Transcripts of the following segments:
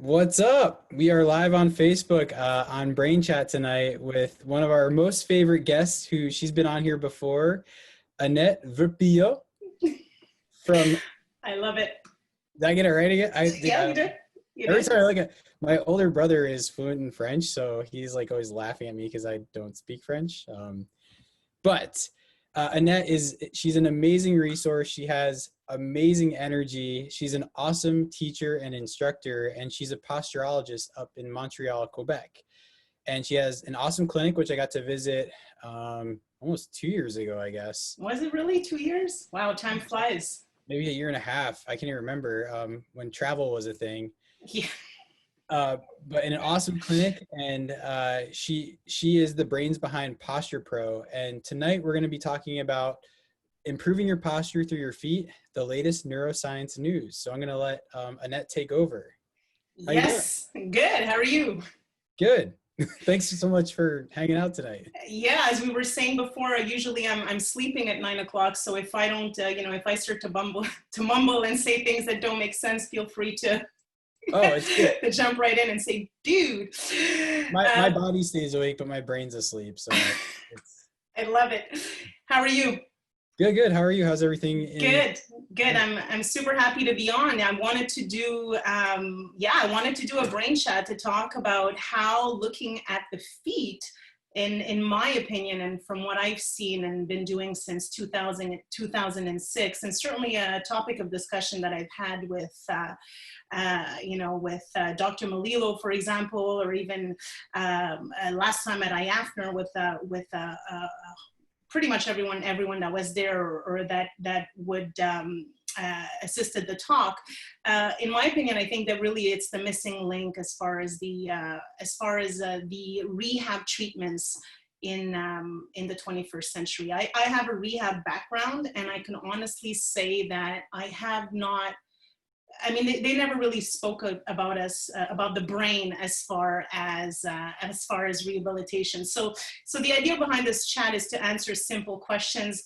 What's up? We are live on Facebook on Brain Chat tonight with one of our most favorite guests who she's been on here before, Annette Verpillot from, I love it. did I get it right again? Yeah, you did. You Every did. time I look at my older brother is fluent in French, so he's like always laughing at me because I don't speak French. But Annette she's an amazing resource. She has amazing energy. She's an awesome teacher and instructor, and she's a posturologist up in Montreal, Quebec. And she has an awesome clinic, which I got to visit almost 2 years ago, I guess. Was it really 2 years? Wow, time flies. Maybe a year and a half. I can't even remember when travel was a thing. Yeah. But in an awesome clinic, and she is the brains behind Posture Pro. And tonight we're going to be talking about improving your posture through your feet, the latest neuroscience news. So I'm going to let Annette take over. How yes, good. How are you? Good. Thanks so much for hanging out tonight. Yeah, as we were saying before, usually I'm sleeping at 9 o'clock. So if I don't, if I start to mumble and say things that don't make sense, feel free to. It's good. To jump right in and say, dude. My body stays awake, but my brain's asleep. So I love it. How are you? Good. How are you? How's everything? Good. I'm super happy to be on. I wanted to do a brain chat to talk about how looking at the feet, in my opinion, and from what I've seen and been doing since 2006, and certainly a topic of discussion that I've had with Dr. Malilo, for example, or even last time at IAFNR with pretty much everyone that was there or that would assisted the talk. In my opinion, I think that really it's the missing link as far as the rehab treatments in the 21st century. I have a rehab background, and I can honestly say that I have not. I mean, they never really spoke about about the brain as far as rehabilitation. So the idea behind this chat is to answer simple questions.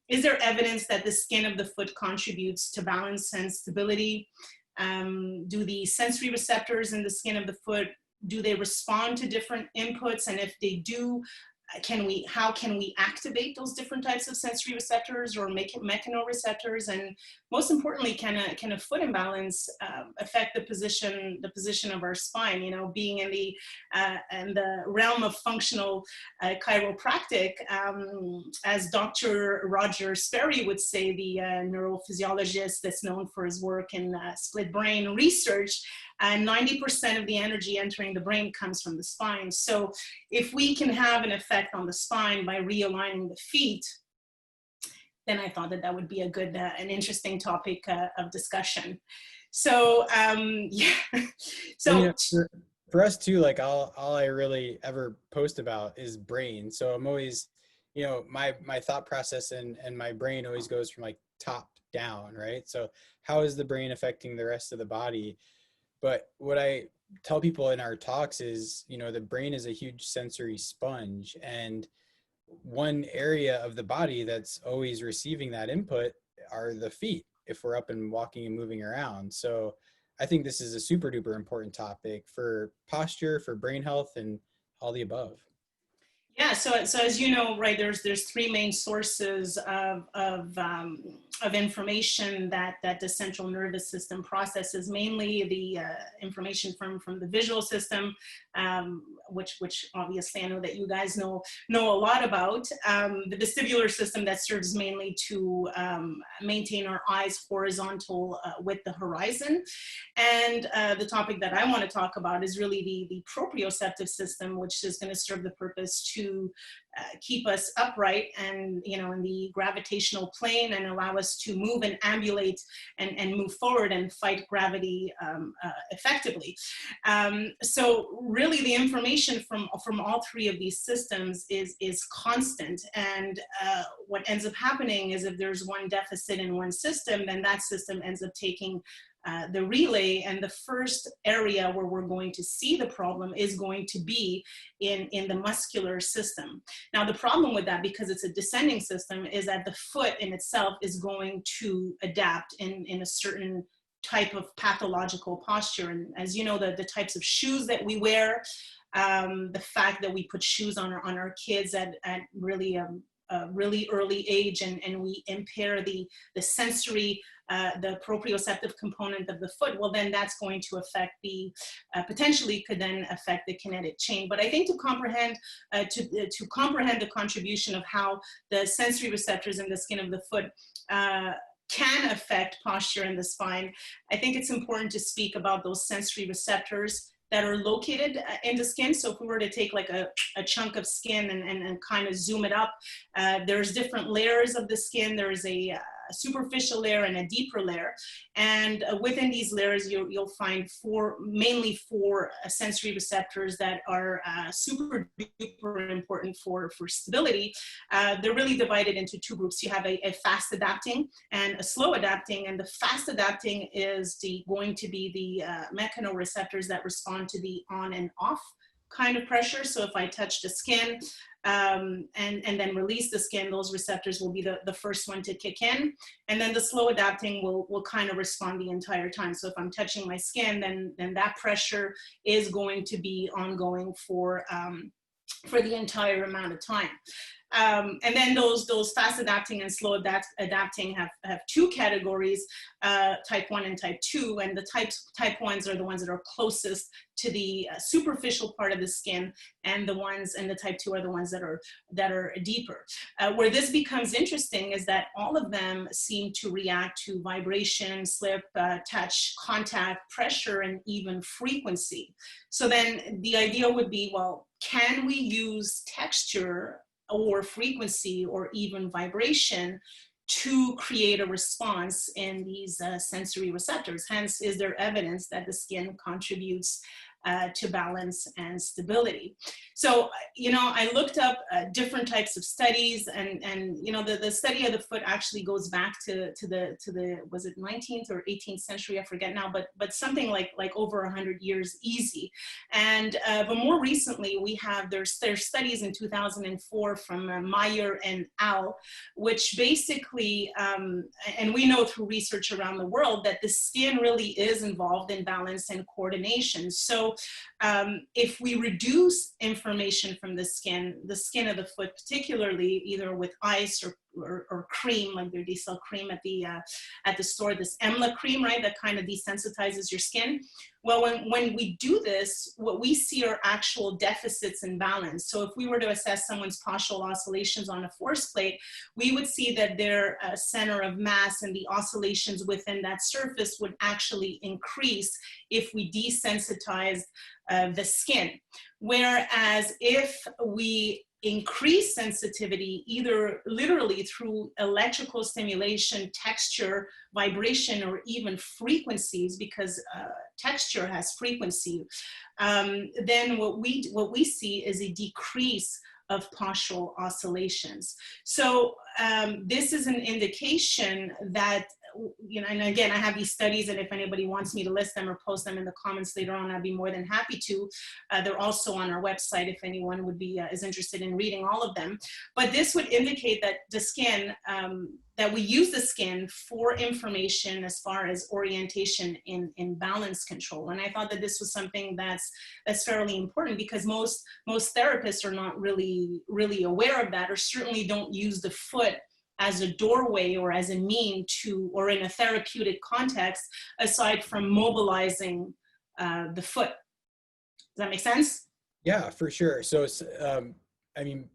Is there evidence that the skin of the foot contributes to balance and stability? Do the sensory receptors in the skin of the foot, do they respond to different inputs? And if they do, how can we activate those different types of sensory receptors or mechanoreceptors? And most importantly, can a foot imbalance affect the position of our spine? You know, being in the realm of functional chiropractic, as Dr. Roger Sperry would say, the neurophysiologist that's known for his work in split brain research, 90% of the energy entering the brain comes from the spine. So if we can have an effect on the spine by realigning the feet, then I thought that would be a good, an interesting topic of discussion. So, yeah. So for us too, like all I really ever post about is brain. So I'm always, my thought process and my brain always goes from like top down, right? So how is the brain affecting the rest of the body? But what I tell people in our talks is, the brain is a huge sensory sponge, and one area of the body that's always receiving that input are the feet, if we're up and walking and moving around. So I think this is a super duper important topic for posture, for brain health, and all the above. Yeah, so as you know, right, there's three main sources of information that the central nervous system processes. Mainly the information from the visual system, which obviously I know that you guys know a lot about. The vestibular system that serves mainly to maintain our eyes horizontal with the horizon. And the topic that I want to talk about is really the proprioceptive system, which is going to serve the purpose to keep us upright and in the gravitational plane and allow us to move and ambulate and move forward and fight gravity effectively. So really the information from all three of these systems is constant, and what ends up happening is if there's one deficit in one system, then that system ends up taking the relay, and the first area where we're going to see the problem is going to be in the muscular system. Now, the problem with that, because it's a descending system, is that the foot in itself is going to adapt in a certain type of pathological posture. And as you know, the types of shoes that we wear, the fact that we put shoes on our kids at really a really early age, and we impair the sensory, the proprioceptive component of the foot, well, then that's going to affect the, potentially could then affect the kinetic chain. But I think to comprehend the contribution of how the sensory receptors in the skin of the foot can affect posture in the spine, I think it's important to speak about those sensory receptors that are located in the skin. So if we were to take like a chunk of skin and kind of zoom it up, there's different layers of the skin. There's a superficial layer and a deeper layer. And within these layers, you'll find mainly four sensory receptors that are super duper important for stability. They're really divided into two groups. You have a fast adapting and a slow adapting. And the fast adapting is going to be the mechanoreceptors that respond to the on and off kind of pressure. So if I touch the skin and then release the skin, those receptors will be the first one to kick in. And then the slow adapting will kind of respond the entire time. So if I'm touching my skin, then that pressure is going to be ongoing for the entire amount of time. And then those fast adapting and slow adapting have two categories, type 1 and type 2, and the type 1s are the ones that are closest to the superficial part of the skin, and the type 2 are the ones that are deeper. Where this becomes interesting is that all of them seem to react to vibration, slip, touch, contact, pressure, and even frequency. So then the idea would be, well, can we use texture or frequency or even vibration to create a response in these sensory receptors? Hence, is there evidence that the skin contributes to balance and stability? So, I looked up different types of studies, and the study of the foot actually goes back to the was it 19th or 18th century, I forget now, but something like over 100 years easy. And but more recently, there's studies in 2004 from Meyer and al, which basically, and we know through research around the world that the skin really is involved in balance and coordination. So if we reduce information from the skin of the foot, particularly either with ice or cream, like they sell cream at the store, this EMLA cream, right, that kind of desensitizes your skin. Well, when we do this, what we see are actual deficits in balance. So if we were to assess someone's postural oscillations on a force plate, we would see that their center of mass and the oscillations within that surface would actually increase if we desensitize the skin. Whereas if we increase sensitivity, either literally through electrical stimulation, texture, vibration, or even frequencies, because texture has frequency, then what we see is a decrease of postural oscillations. So this is an indication that, and again, I have these studies, and if anybody wants me to list them or post them in the comments later on, I'd be more than happy to. They're also on our website if anyone is interested in reading all of them. But this would indicate that the skin, that we use the skin for information as far as orientation in balance control. And I thought that this was something that's fairly important, because most therapists are not really aware of that, or certainly don't use the foot as a doorway or as a mean to, or in a therapeutic context, aside from mobilizing the foot. Does that make sense? Yeah, for sure. So,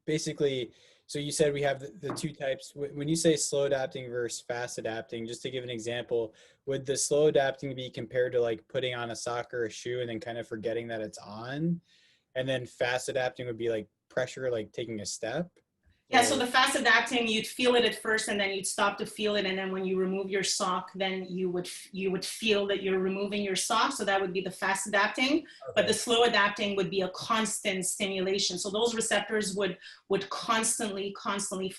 basically, so you said we have the two types. When you say slow adapting versus fast adapting, just to give an example, would the slow adapting be compared to like putting on a sock or a shoe and then kind of forgetting that it's on? And then fast adapting would be like pressure, like taking a step? Yeah, so the fast adapting, you'd feel it at first, and then you'd stop to feel it, and then when you remove your sock, then you would feel that you're removing your sock. So that would be the fast adapting. Okay. But the slow adapting would be a constant stimulation. So those receptors would constantly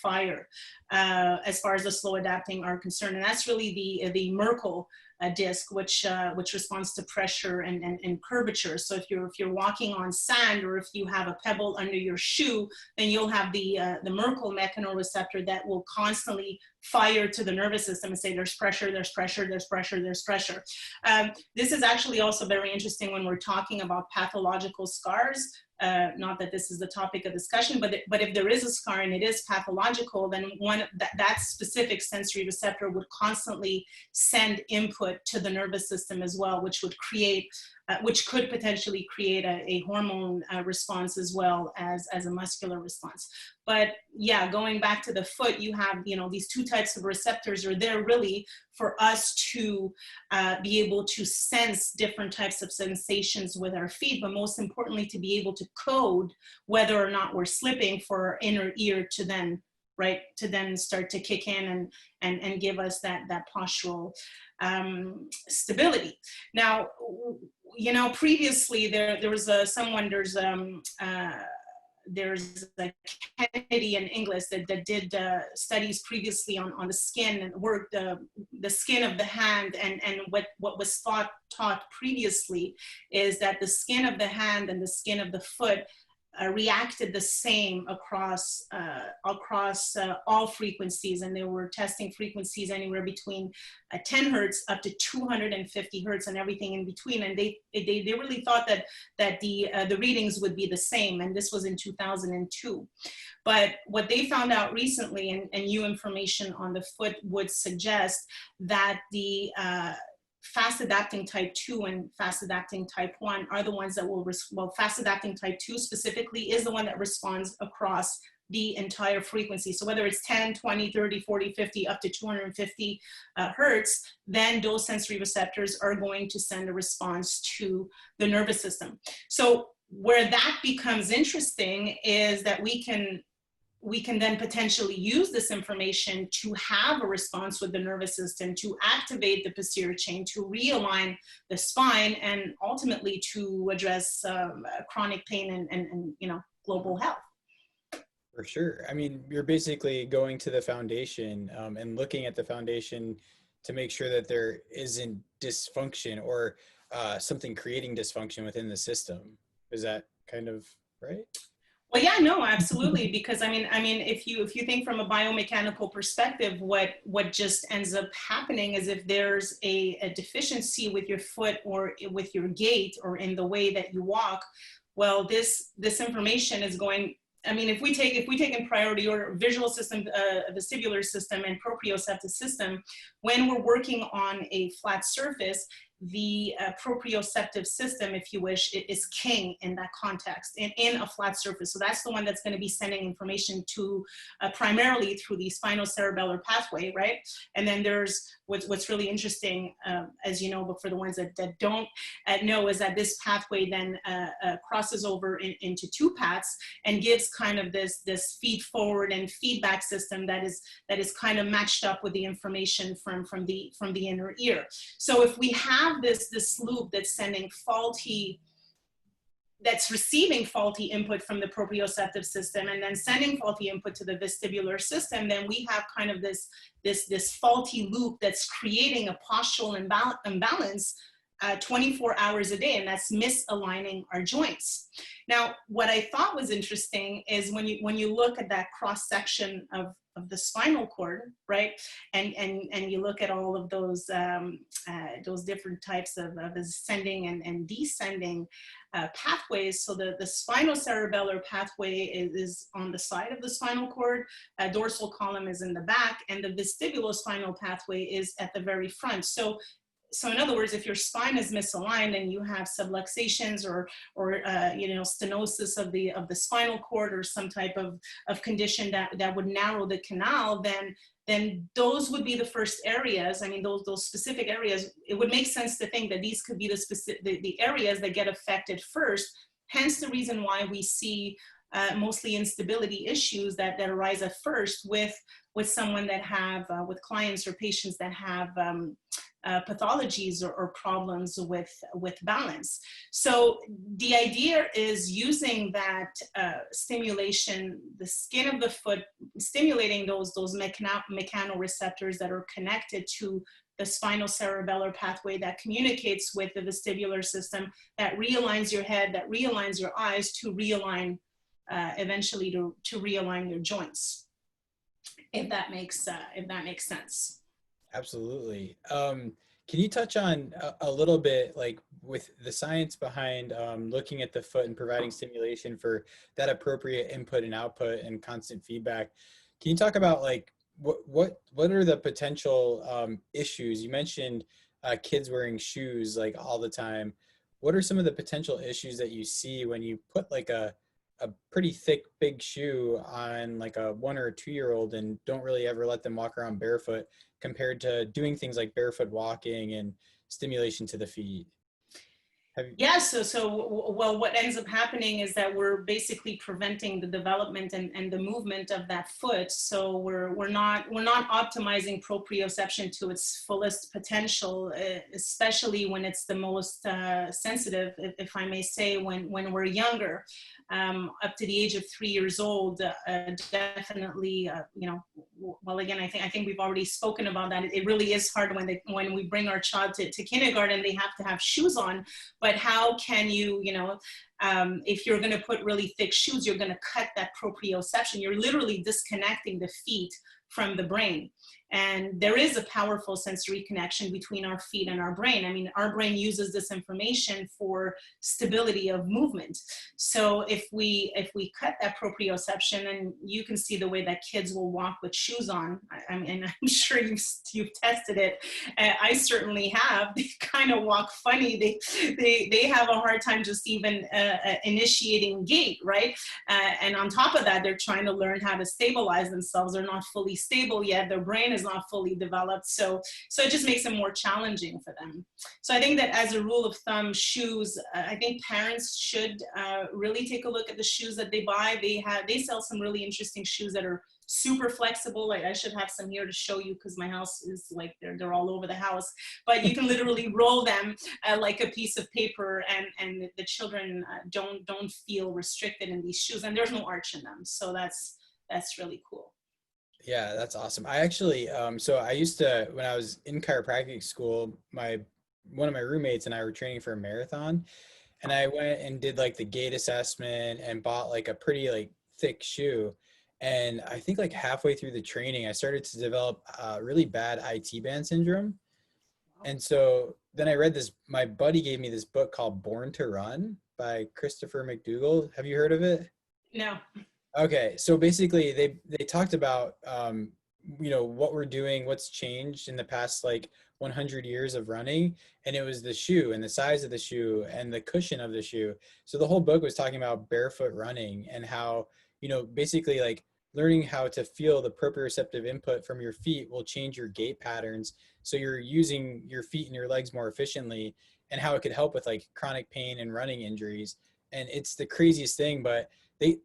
fire as far as the slow adapting are concerned, and that's really the Merkel disc, which responds to pressure and curvature. So if you're walking on sand, or if you have a pebble under your shoe, then you'll have the Merkel mechanoreceptor that will constantly fire to the nervous system and say there's pressure, there's pressure, there's pressure, there's pressure. This is actually also very interesting when we're talking about pathological scars. Not that this is the topic of discussion, but if there is a scar and it is pathological, then that specific sensory receptor would constantly send input to the nervous system as well, which would create, which could potentially create a hormone response as well as a muscular response. But yeah, going back to the foot, you have, you know, these two types of receptors are there really for us to be able to sense different types of sensations with our feet, but most importantly, to be able to code whether or not we're slipping for our inner ear to then, right, to then start to kick in and give us that postural stability. Now, you know, previously there was there's a Kennedy and Inglis that did studies previously on the skin and worked the skin of the hand, and what was taught previously is that the skin of the hand and the skin of the foot reacted the same across all frequencies, and they were testing frequencies anywhere between 10 hertz up to 250 hertz and everything in between, and they really thought that the readings would be the same, and this was in 2002. But what they found out recently, and new information on the foot would suggest that the fast adapting type 2 and fast adapting type 1 are the ones that will, fast adapting type 2 specifically is the one that responds across the entire frequency. So whether it's 10, 20, 30, 40, 50, up to 250 hertz, then those sensory receptors are going to send a response to the nervous system. So where that becomes interesting is that we can then potentially use this information to have a response with the nervous system, to activate the posterior chain, to realign the spine, and ultimately to address chronic pain and you know, global health. For sure. I mean, you're basically going to the foundation and looking at the foundation to make sure that there isn't dysfunction or something creating dysfunction within the system. Is that kind of right? Well, yeah, no, absolutely. Because I mean, if you think from a biomechanical perspective, what just ends up happening is if there's a deficiency with your foot or with your gait or in the way that you walk, well, this information is going. I mean, if we take in priority order visual system, vestibular system, and proprioceptive system, when we're working on a flat surface, the proprioceptive system, if you wish, is king in that context, in a flat surface. So that's the one that's going to be sending information to primarily through the spinocerebellar pathway, right? And then there's what's really interesting, as you know, but for the ones that don't know, is that this pathway then crosses over into two paths and gives kind of this feed forward and feedback system that is kind of matched up with the information from the inner ear. So if we have this loop that's receiving faulty input from the proprioceptive system and then sending faulty input to the vestibular system, then we have kind of this faulty loop that's creating a postural imbalance 24 hours a day, and that's misaligning our joints. Now, what I thought was interesting is when you look at that cross section of the spinal cord, right, and you look at all of those different types of ascending and descending pathways. So the spinocerebellar pathway is on the side of the spinal cord, dorsal column is in the back, and the vestibulospinal pathway is at the very front. So in other words, if your spine is misaligned and you have subluxations or you know, stenosis of the spinal cord or some type of condition that would narrow the canal, then those would be the first areas. I mean, those specific areas, it would make sense to think that these could be the areas that get affected first. Hence the reason why we see mostly instability issues that arise at first with someone that have, with clients or patients that have pathologies or problems with balance. So the idea is using that stimulation, the skin of the foot, stimulating those mechanoreceptors that are connected to the spinocerebellar pathway that communicates with the vestibular system, that realigns your head, that realigns your eyes to realign, eventually to realign your joints, if that makes sense. Absolutely. Can you touch on a little bit, like with the science behind looking at the foot and providing stimulation for that appropriate input and output and constant feedback? Can you talk about like what are the potential issues? You mentioned kids wearing shoes like all the time. What are some of the potential issues that you see when you put like a pretty thick, big shoe on like a 1 or 2-year-old and don't really ever let them walk around barefoot compared to doing things like barefoot walking and stimulation to the feet? Yeah, well, what ends up happening is that we're basically preventing the development and the movement of that foot. So we're not optimizing proprioception to its fullest potential, especially when it's the most sensitive, if I may say, when we're younger. Up to the age of 3 years old, definitely, well, again, I think we've already spoken about that. It really is hard when we bring our child to kindergarten, they have to have shoes on. But how can you, if you're going to put really thick shoes, you're going to cut that proprioception. You're literally disconnecting the feet from the brain. And there is a powerful sensory connection between our feet and our brain. I mean, our brain uses this information for stability of movement. So if we cut that proprioception, and you can see the way that kids will walk with shoes on, I mean, I'm sure you've tested it. I certainly have. They kind of walk funny. They have a hard time just even initiating gait, right? And on top of that, they're trying to learn how to stabilize themselves. They're not fully stable yet. Their brain is not fully developed. So it just makes it more challenging for them. So I think that as a rule of thumb, shoes, I think parents should really take a look at the shoes that they buy. They sell some really interesting shoes that are super flexible. Like, I should have some here to show you because my house is like, they're all over the house, but you can literally roll them like a piece of paper, and the children don't feel restricted in these shoes, and there's no arch in them. So that's really cool. Yeah, that's awesome. I actually, so I used to, when I was in chiropractic school, one of my roommates and I were training for a marathon, and I went and did like the gait assessment and bought like a pretty like thick shoe. And I think like halfway through the training, I started to develop really bad IT band syndrome. And so then I read this, my buddy gave me this book called Born to Run by Christopher McDougall. Have you heard of it? No. Okay, so basically they talked about what we're doing, what's changed in the past like 100 years of running, and it was the shoe and the size of the shoe and the cushion of the shoe. So the whole book was talking about barefoot running and how, basically like learning how to feel the proprioceptive input from your feet will change your gait patterns, so you're using your feet and your legs more efficiently, and how it could help with like chronic pain and running injuries. And it's the craziest thing, but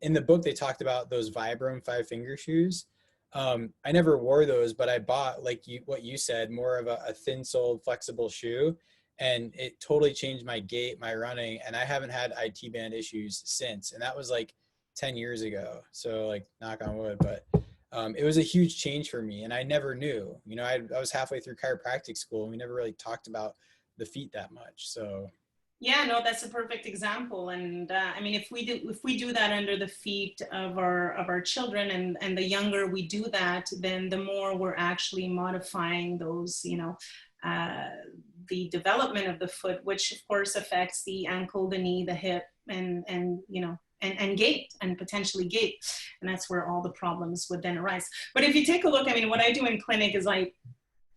in the book, they talked about those Vibram 5-finger shoes. I never wore those, but I bought, like what you said, more of a thin-soled, flexible shoe, and it totally changed my gait, my running, and I haven't had IT band issues since. And that was like 10 years ago. So like, knock on wood, but it was a huge change for me, and I never knew. I was halfway through chiropractic school, and we never really talked about the feet that much. So. Yeah, no, that's a perfect example. And I mean, if we do that under the feet of our children, and the younger we do that, then the more we're actually modifying those, the development of the foot, which of course affects the ankle, the knee, the hip, and gait, and potentially gait. And that's where all the problems would then arise. But if you take a look, I mean, what I do in clinic is I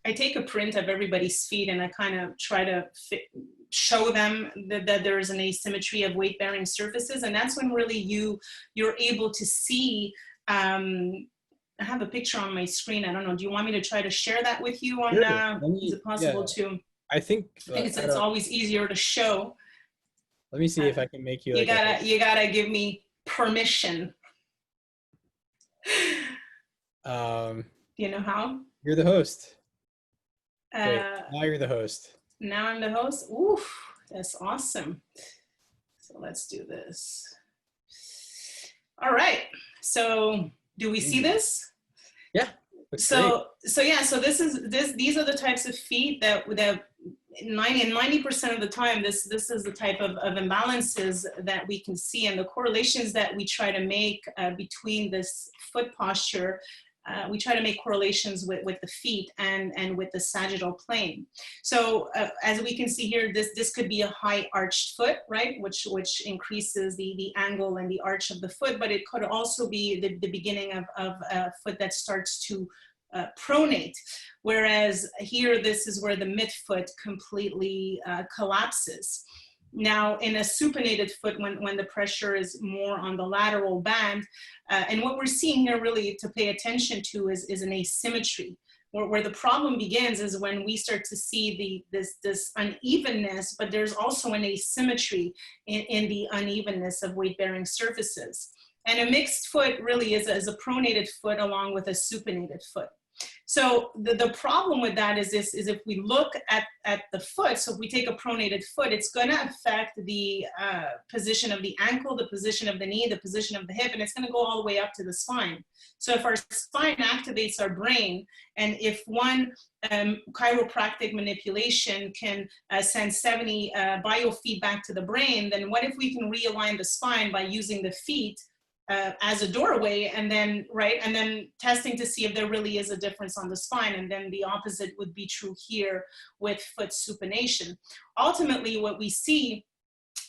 take a print of everybody's feet, and I kind of try to show them that there is an asymmetry of weight-bearing surfaces. And that's when really you're able to see, I have a picture on my screen. I don't know, do you want me to try to share that with you on, sure. is it possible to? I think it's always easier to show. Let me see if I can make you you gotta give me permission? Um, Do you know how? you're the host. Wait, Uh, now you're the host. now I'm the host. Oof, that's awesome. So let's do this. All right. So do we see this? Yeah. Looks So yeah, so these are the types of feet that 90% of the time, this is the type of imbalances that we can see, and the correlations that we try to make between this foot posture. We try to make correlations with the feet and with the sagittal plane. So as we can see here, this could be a high arched foot, right? Which increases the angle and the arch of the foot, but it could also be the beginning of a foot that starts to pronate. Whereas here, this is where the midfoot completely collapses. Now, in a supinated foot, when the pressure is more on the lateral band, and what we're seeing here really to pay attention to is an asymmetry. Where the problem begins is when we start to see this unevenness, but there's also an asymmetry in the unevenness of weight-bearing surfaces. And a mixed foot really is a pronated foot along with a supinated foot. So the problem with that is if we look at the foot, so if we take a pronated foot, it's going to affect the position of the ankle, the position of the knee, the position of the hip, and it's going to go all the way up to the spine. So if our spine activates our brain, and if one chiropractic manipulation can send 70 biofeedback to the brain, then what if we can realign the spine by using the feet as a doorway, and then testing to see if there really is a difference on the spine, and then the opposite would be true here with foot supination. Ultimately, what we see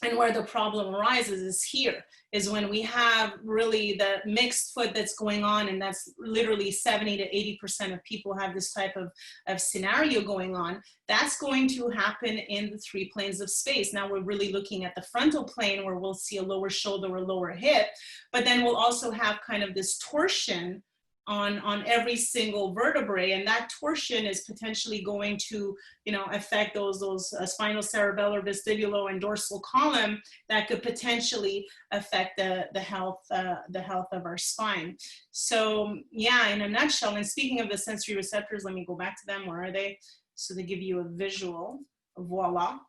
and where the problem arises is here, is when we have really the mixed foot that's going on, and that's literally 70 to 80% of people have this type of scenario going on. That's going to happen in the three planes of space. Now we're really looking at the frontal plane where we'll see a lower shoulder or lower hip, but then we'll also have kind of this torsion on every single vertebrae, and that torsion is potentially going to, affect those spinal, cerebellar, vestibular, and dorsal column that could potentially affect the health of our spine. So yeah, in a nutshell, and speaking of the sensory receptors, let me go back to them. Where are they? So they give you a visual. Voila.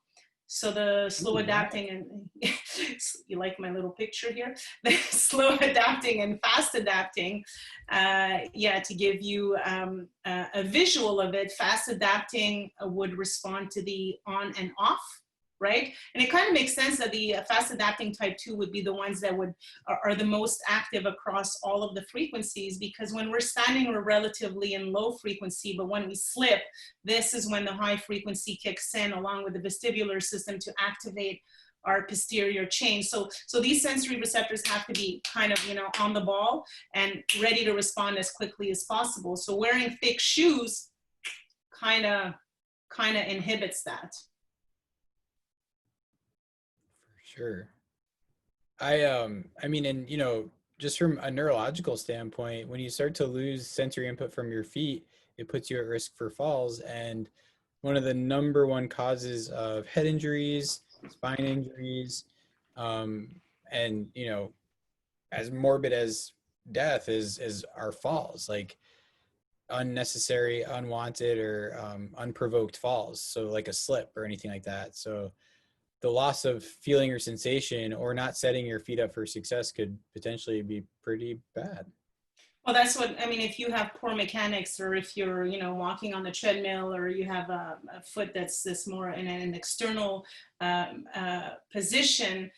So the slow adapting, and you like my little picture here, the slow adapting and fast adapting, to give you a visual of it. Fast adapting would respond to the on and off, right? And it kind of makes sense that the fast adapting type 2 would be the ones that are the most active across all of the frequencies, because when we're standing, we're relatively in low frequency, but when we slip, this is when the high frequency kicks in along with the vestibular system to activate our posterior chain. So these sensory receptors have to be kind of, on the ball and ready to respond as quickly as possible. So wearing thick shoes kind of inhibits that. Sure. I mean, and just from a neurological standpoint, when you start to lose sensory input from your feet, it puts you at risk for falls. And one of the number one causes of head injuries, spine injuries, and as morbid as death is our falls, like unnecessary, unwanted, or unprovoked falls. So like a slip or anything like that. So the loss of feeling or sensation or not setting your feet up for success could potentially be pretty bad. Well, that's what, I mean, if you have poor mechanics, or if you're, walking on the treadmill, or you have a foot that's this more in an external position,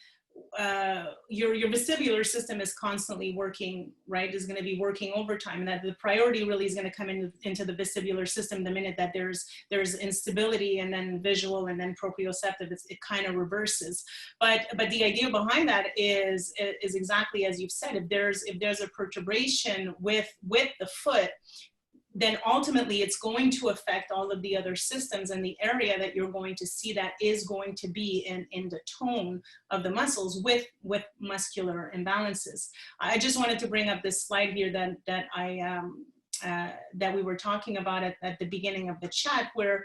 your vestibular system is constantly working, right? Is going to be working overtime, and that the priority really is going to come into the vestibular system the minute that there's instability, and then visual, and then proprioceptive. It kind of reverses. But the idea behind that is exactly as you've said. If there's a perturbation with the foot, then ultimately it's going to affect all of the other systems, and the area that you're going to see that is going to be in the tone of the muscles with muscular imbalances. I just wanted to bring up this slide here that I that we were talking about at the beginning of the chat, where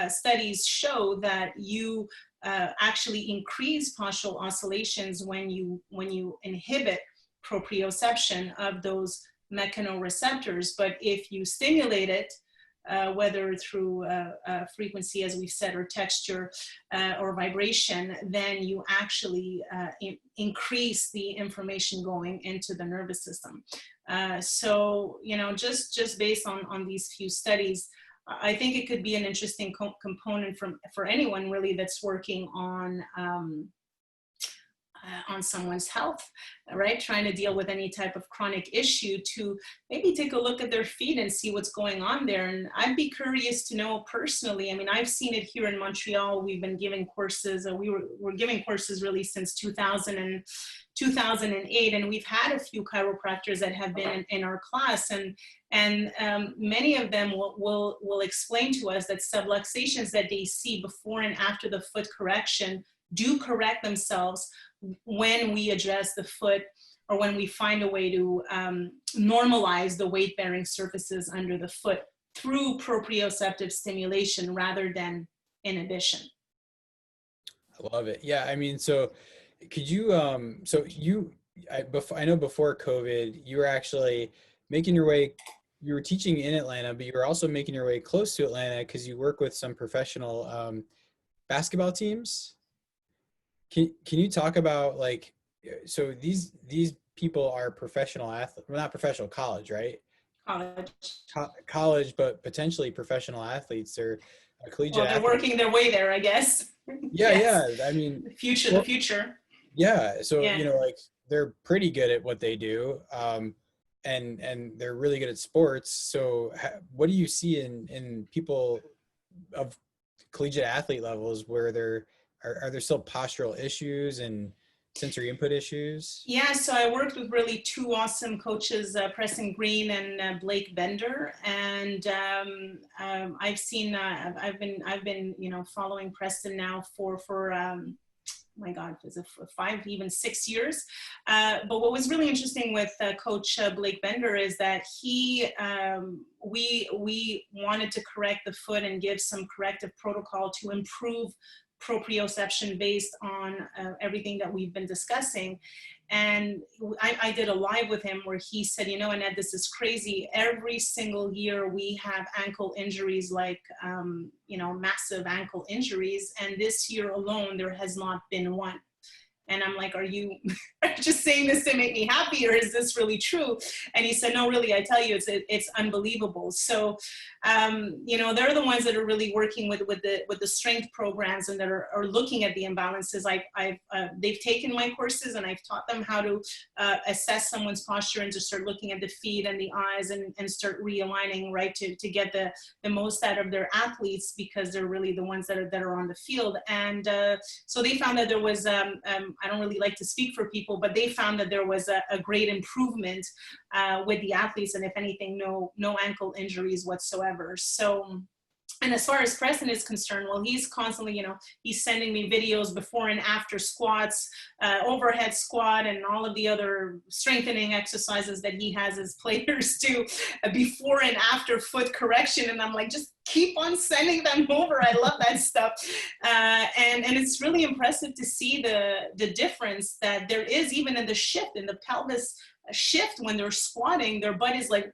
studies show that you actually increase postural oscillations when you inhibit proprioception of those mechanoreceptors. But if you stimulate it, whether through frequency, as we've said, or texture or vibration, then you actually increase the information going into the nervous system. So, just based on these few studies, I think it could be an interesting component for anyone really that's working on someone's health, right? Trying to deal with any type of chronic issue, to maybe take a look at their feet and see what's going on there. And I'd be curious to know personally. I mean, I've seen it here in Montreal. We've been giving courses, we're giving courses really since 2008, and we've had a few chiropractors that have been in our class, and many of them will explain to us that subluxations that they see before and after the foot correction do correct themselves when we address the foot, or when we find a way to normalize the weight-bearing surfaces under the foot through proprioceptive stimulation rather than inhibition. I love it. Yeah, I mean, so could you, I know before COVID, you were actually making your way, you were teaching in Atlanta, but you were also making your way close to Atlanta because you work with some professional basketball teams. Can you talk about, like, so these people are professional athletes, well, not professional, college, right? College, but potentially professional athletes, or collegiate Well, they're athletes. working their way there, I guess. Yeah, Yes. yeah. I mean, the future. Yeah. So, Yeah. like, they're pretty good at what they do. And they're really good at sports. So what do you see in people of collegiate athlete levels where are there still postural issues and sensory input issues? Yeah, so I worked with really two awesome coaches, Preston Green and Blake Bender, and I've seen, I've been following Preston now for my God, is it 5, even 6 years? But what was really interesting with Coach Blake Bender is that we wanted to correct the foot and give some corrective protocol to improve proprioception based on everything that we've been discussing. And I did a live with him where he said, Annette, this is crazy. Every single year we have ankle injuries, like, massive ankle injuries. And this year alone, there has not been one. And I'm like, are you just saying this to make me happy, or is this really true? And he said, no, really, I tell you, it's unbelievable. So, they're the ones that are really working with the strength programs, and that are looking at the imbalances. They've taken my courses, and I've taught them how to assess someone's posture and to start looking at the feet and the eyes and start realigning, right, to get the most out of their athletes, because they're really the ones that are on the field. And so they found that there was, I don't really like to speak for people, but they found that there was a great improvement with the athletes, and if anything, no ankle injuries whatsoever. So, and as far as Preston is concerned, well, he's constantly, he's sending me videos before and after squats, overhead squat, and all of the other strengthening exercises that he has his players do before and after foot correction. And I'm like, just keep on sending them over. I love that stuff. And it's really impressive to see the difference that there is even in the shift, in the pelvis shift. When they're squatting, their butt is like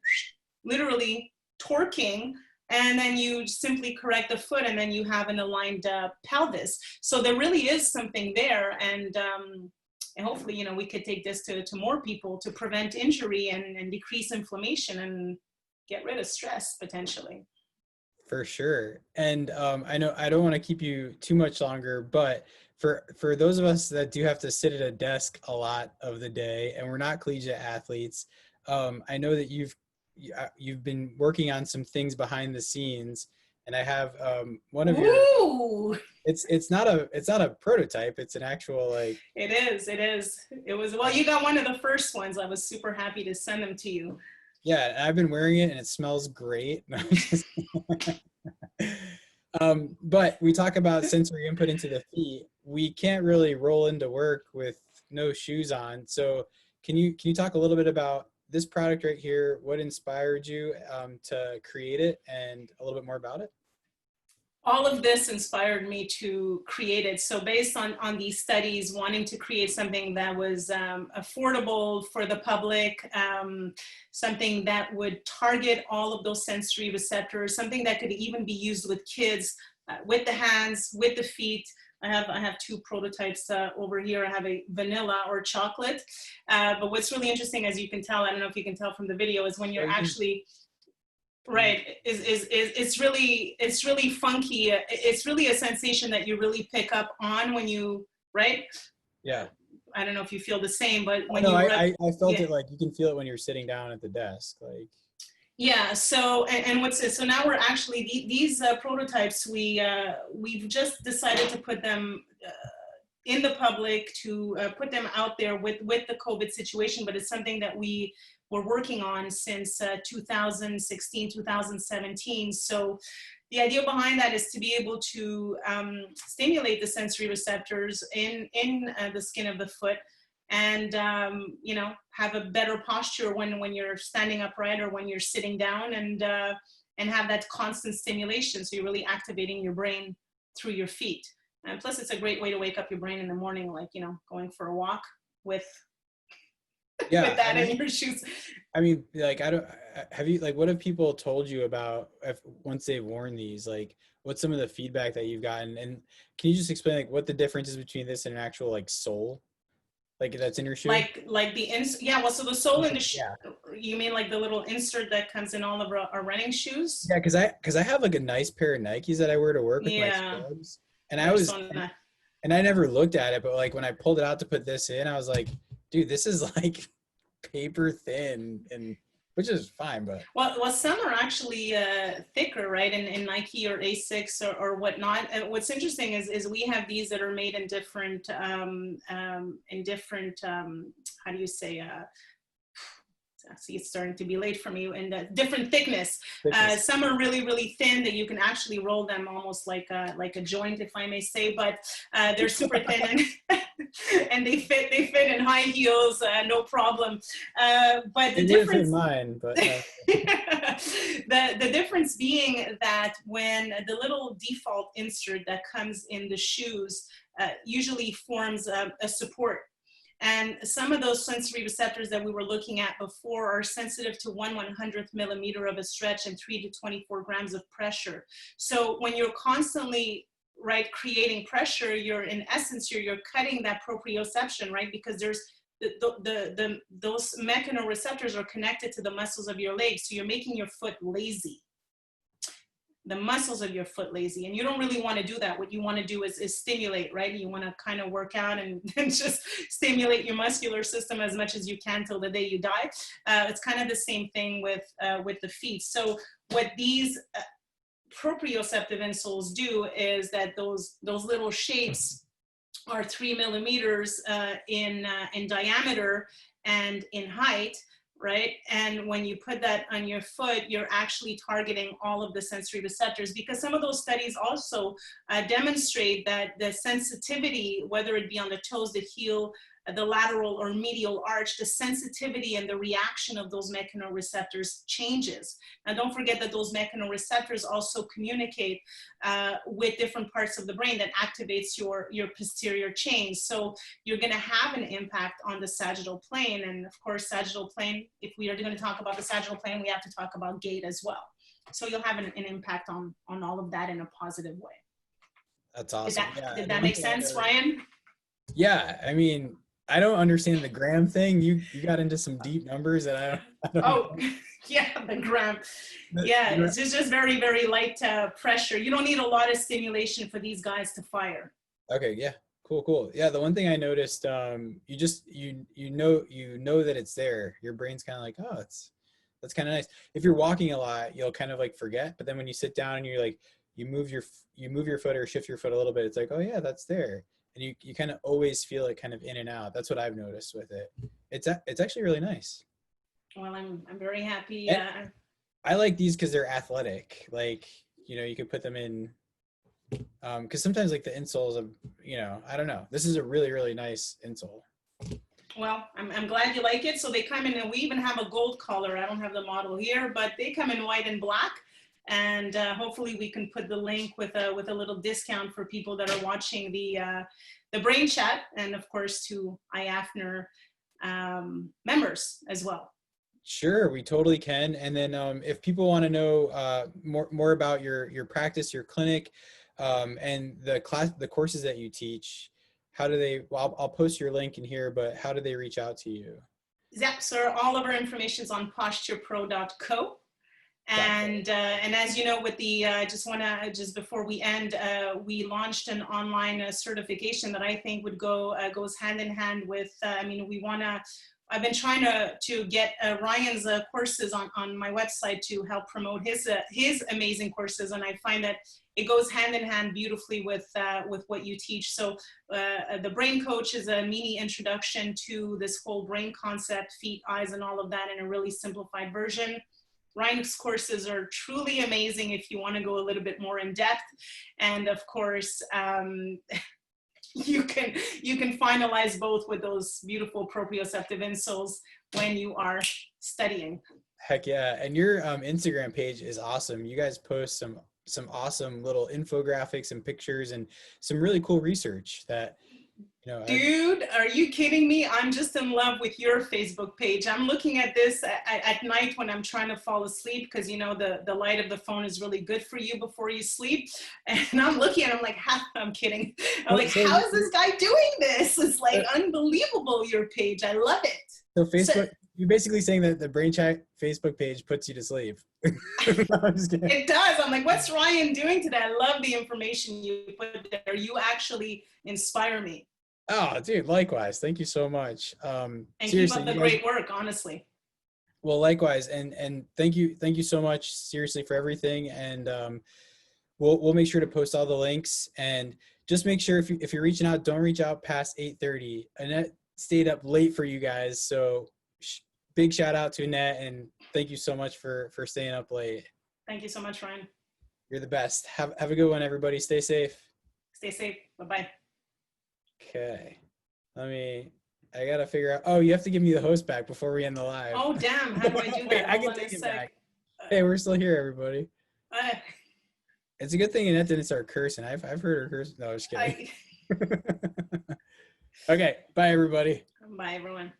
literally torquing, and then you simply correct the foot, and then you have an aligned pelvis. So there really is something there, and hopefully, we could take this to more people to prevent injury and decrease inflammation and get rid of stress potentially. For sure. And I know I don't want to keep you too much longer, but for those of us that do have to sit at a desk a lot of the day, and we're not collegiate athletes, I know that you've been working on some things behind the scenes, and I have one of your. It's not a prototype. It's an actual, like. It is. It was, well, you got one of the first ones. I was super happy to send them to you. Yeah, I've been wearing it and it smells great. But we talk about sensory input into the feet. We can't really roll into work with no shoes on. So can you talk a little bit about this product right here, what inspired you to create it, and a little bit more about it? All of this inspired me to create it. So based on these studies, wanting to create something that was affordable for the public, something that would target all of those sensory receptors, something that could even be used with kids, with the hands, with the feet. I have two prototypes over here. I have a vanilla or chocolate. But what's really interesting, as you can tell, I don't know if you can tell from the video, is when you're actually right, it's really funky. It's really a sensation that you really pick up on when you, right? Yeah. I don't know if you feel the same, but when No, you I felt yeah. it, like you can feel it when you're sitting down at the desk, like. Yeah. So and what's this? So now we're actually these prototypes. We've just decided to put them in the public, to put them out there with the COVID situation, but it's something that we were working on since 2016, 2017. So the idea behind that is to be able to stimulate the sensory receptors in the skin of the foot, and you know, have a better posture when you're standing upright or when you're sitting down, and have that constant stimulation. So you're really activating your brain through your feet. And plus, it's a great way to wake up your brain in the morning, like, you know, going for a walk with Yeah, with that in your shoes. I mean, like, I don't, have you, like, what have people told you about if once they've worn these, like, what's some of the feedback that you've gotten? And can you just explain, like, what the difference is between this and an actual, like, sole, like, that's in your shoe? Like the yeah, well, so the sole in the Yeah. you mean like the little insert that comes in all of our running shoes? Yeah, because I have like a nice pair of Nikes that I wear to work with my Yeah, scrubs, and I they're was, so nice. and I never looked at it, but like when I pulled it out to put this in, I was like, dude, this is like paper thin, and which is fine, but Well, some are actually thicker, right? In Nike or Asics or whatnot. What's interesting is we have these that are made in different how do you say, see, it's starting to be late for me, and different thickness. thickness. Some are really, really thin that you can actually roll them almost like a joint, if I may say, but they're super thin, and and they fit in high heels, no problem. But the It would have fit difference, mine, but the difference being that when the little default insert that comes in the shoes usually forms a support. And some of those sensory receptors that we were looking at before are sensitive to 1/100th millimeter of a stretch and 3 to 24 grams of pressure. So when you're constantly, right, creating pressure, you're in essence, you're cutting that proprioception, right? Because there's those mechanoreceptors are connected to the muscles of your legs. So you're making your foot lazy, the muscles of your foot lazy, and you don't really want to do that. What you want to do is stimulate, right? You want to kind of work out and just stimulate your muscular system as much as you can till the day you die. It's kind of the same thing with the feet. So what these proprioceptive insoles do is that those little shapes are 3 millimeters in diameter and in height, right? And when you put that on your foot, you're actually targeting all of the sensory receptors, because some of those studies also demonstrate that the sensitivity, whether it be on the toes, the heel, the lateral or medial arch, the sensitivity and the reaction of those mechanoreceptors changes. Now, don't forget that those mechanoreceptors also communicate with different parts of the brain that activates your posterior chain. So you're going to have an impact on the sagittal plane. And of course, sagittal plane, if we are going to talk about the sagittal plane, we have to talk about gait as well. So you'll have an impact on all of that in a positive way. that's awesome. Did that make sense, Ryan? Yeah, I mean, I don't understand the gram thing. You got into some deep numbers that I don't Oh, know. yeah, the gram. Yeah, it's just very, very light pressure. You don't need a lot of stimulation for these guys to fire. Okay, yeah. Cool. Yeah, the one thing I noticed, you just you know that it's there. Your brain's kind of like, oh, that's kind of nice. If you're walking a lot, you'll kind of like forget, but then when you sit down and you're like, you move your foot or shift your foot a little bit, it's like, oh yeah, that's there. And you kind of always feel it kind of in and out. That's what I've noticed with it. It's actually really nice. Well, I'm very happy. I like these because they're athletic. Like, you could put them in, because sometimes like the insoles of, I don't know. This is a really, really nice insole. Well, I'm glad you like it. So they come in, and we even have a gold color. I don't have the model here, but they come in white and black. And hopefully we can put the link with a little discount for people that are watching the brain chat, and of course to iAfner members as well. Sure, we totally can. And then if people want to know more about your practice, your clinic, and the courses that you teach, how do they, well, I'll post your link in here, but how do they reach out to you? Yep, so all of our information is on posturepro.co. And as you know, with the, just before we end, we launched an online certification that I think would goes hand in hand with, I've been trying to get Ryan's courses on my website to help promote his amazing courses, and I find that it goes hand in hand beautifully with what you teach. So the Brain Coach is a mini introduction to this whole brain concept, feet, eyes, and all of that in a really simplified version. Ryan's courses are truly amazing if you want to go a little bit more in depth, and of course you can finalize both with those beautiful proprioceptive insoles when you are studying. Heck yeah. And your Instagram page is awesome. You guys post some awesome little infographics and pictures and some really cool research that, you know. Dude, are you kidding me? I'm just in love with your Facebook page. I'm looking at this at night when I'm trying to fall asleep, because you know the light of the phone is really good for you before you sleep. And I'm looking at it, I'm like, I'm kidding. I'm like, how is this guy doing this? It's like unbelievable, your page. I love it. So Facebook, you're basically saying that the Brain Chat Facebook page puts you to sleep. I'm just kidding. It does. I'm like, what's Ryan doing today? I love the information you put there. You actually inspire me. Oh, dude, likewise. Thank you so much. And keep up the great work, honestly. Well, likewise. And thank you so much, seriously, for everything. And we'll make sure to post all the links, and just make sure if you're reaching out, don't reach out past 8:30. Annette stayed up late for you guys. So big shout out to Annette, and thank you so much for staying up late. Thank you so much, Ryan. You're the best. Have a good one, everybody. Stay safe. Stay safe. Bye-bye. Okay. I got to figure out. Oh, you have to give me the host back before we end the live. Oh, damn. How do I do that? Wait, I can take it back. Hey, we're still here, everybody. It's a good thing Annette didn't start cursing. I've heard her curse. No, just kidding. Okay. Bye, everybody. Bye, everyone.